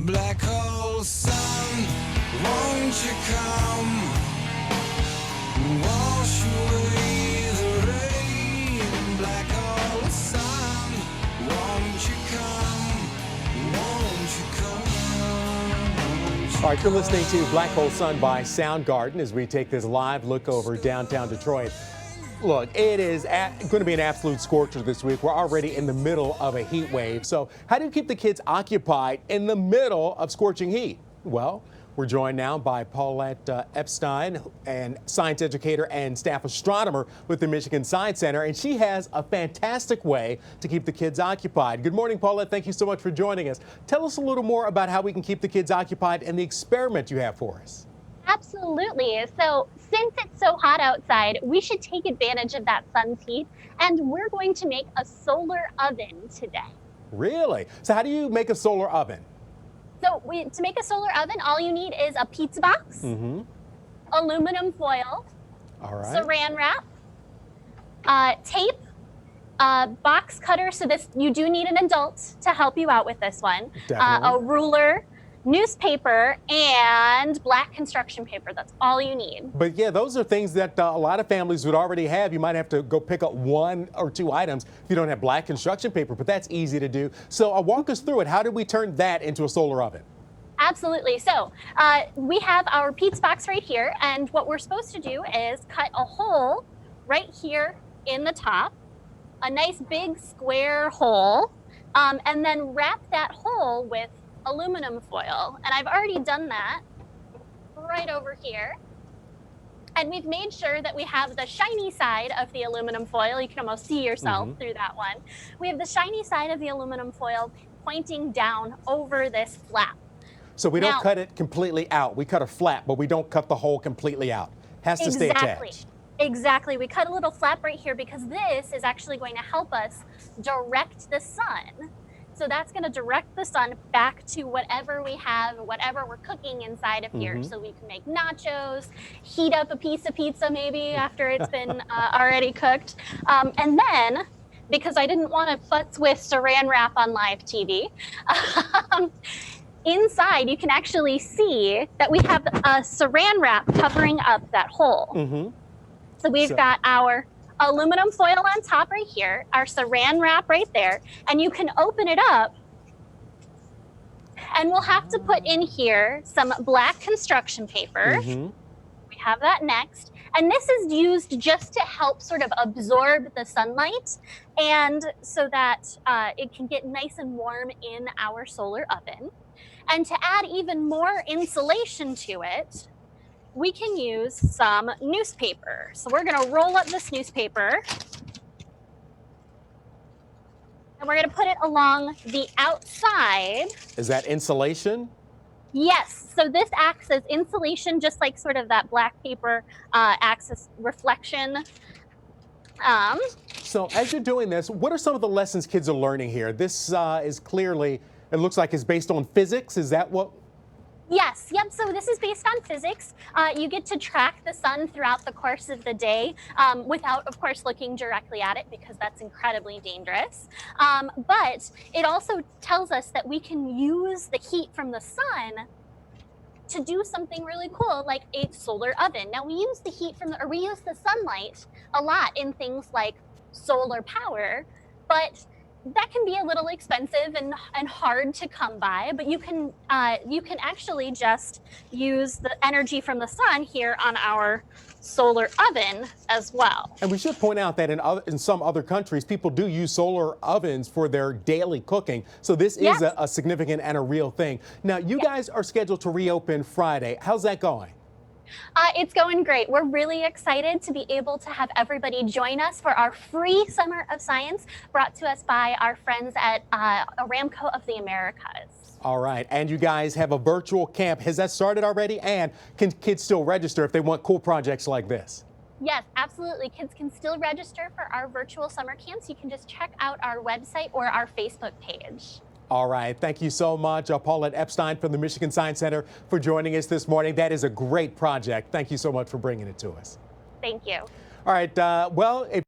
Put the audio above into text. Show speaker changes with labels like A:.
A: Black hole sun, won't you come? Wash away the rain. Black hole sun, won't you come? Won't you come?
B: All right, you're listening to Black Hole Sun by Soundgarden as we take this live look over downtown Detroit. Look, it is going to be an absolute scorcher this week. We're already in the middle of a heat wave. So how do you keep the kids occupied in the middle of scorching heat? Well, we're joined now by Paulette Epstein, and science educator and staff astronomer with the Michigan Science Center, and she has a fantastic way to keep the kids occupied. Good morning, Paulette. Thank you so much for joining us. Tell us a little more about how we can keep the kids occupied and the experiment you have for us.
C: Absolutely. So since it's so hot outside, we should take advantage of that sun's heat, and we're going to make a solar oven today.
B: Really? So how do you make a solar oven?
C: So to make a solar oven, all you need is a pizza box, aluminum foil,
B: All right.
C: saran wrap, tape, box cutter. So you do need an adult to help you out with this one.
B: Definitely.
C: A ruler, newspaper, and black construction paper. That's all you need.
B: But yeah, those are things that a lot of families would already have. You might have to go pick up 1 or 2 items if you don't have black construction paper, but that's easy to do. So walk us through it. How did we turn that into a solar oven?
C: Absolutely. So we have our pizza box right here, and what we're supposed to do is cut a hole right here in the top, a nice big square hole, and then wrap that hole with aluminum foil. And I've already done that right over here. And we've made sure that we have the shiny side of the aluminum foil. You can almost see yourself through that one. We have the shiny side of the aluminum foil pointing down over this flap.
B: So we don't cut it completely out. We cut a flap, but we don't cut the hole completely out. Has to stay attached.
C: Exactly. We cut a little flap right here because this is actually going to help us direct the sun. So that's going to direct the sun back to whatever we have, whatever we're cooking inside of here. So we can make nachos, heat up a piece of pizza maybe after it's been already cooked. And then, because I didn't want to futz with saran wrap on live TV, inside you can actually see that we have a saran wrap covering up that hole. So we've got our aluminum foil on top right here, our saran wrap right there, and you can open it up, and we'll have to put in here some black construction paper. We have that next, and this is used just to help sort of absorb the sunlight, and so that it can get nice and warm in our solar oven. And to add even more insulation to it, we can use some newspaper. So we're gonna roll up this newspaper, and we're gonna put it along the outside.
B: Is that insulation?
C: Yes, so this acts as insulation, just like sort of that black paper acts as reflection.
B: So as you're doing this, what are some of the lessons kids are learning here? This is clearly, it looks like it's based on physics. Is that what?
C: Yes, yep, so this is based on physics. You get to track the sun throughout the course of the day without, of course, looking directly at it because that's incredibly dangerous. But it also tells us that we can use the heat from the sun to do something really cool, like a solar oven. Now we use the heat we use the sunlight a lot in things like solar power, but that can be a little expensive and hard to come by, but you can actually just use the energy from the sun here on our solar oven as well.
B: And we should point out that in some other countries, people do use solar ovens for their daily cooking. So this is a significant and a real thing. Now, you guys are scheduled to reopen Friday. How's that going?
C: It's going great. We're really excited to be able to have everybody join us for our free Summer of Science brought to us by our friends at Aramco of the Americas.
B: All right. And you guys have a virtual camp. Has that started already? And can kids still register if they want cool projects like this?
C: Yes, absolutely. Kids can still register for our virtual summer camps. You can just check out our website or our Facebook page.
B: All right. Thank you so much, Paulette Epstein from the Michigan Science Center, for joining us this morning. That is a great project. Thank you so much for bringing it to us.
C: Thank you.
B: All right. Well, if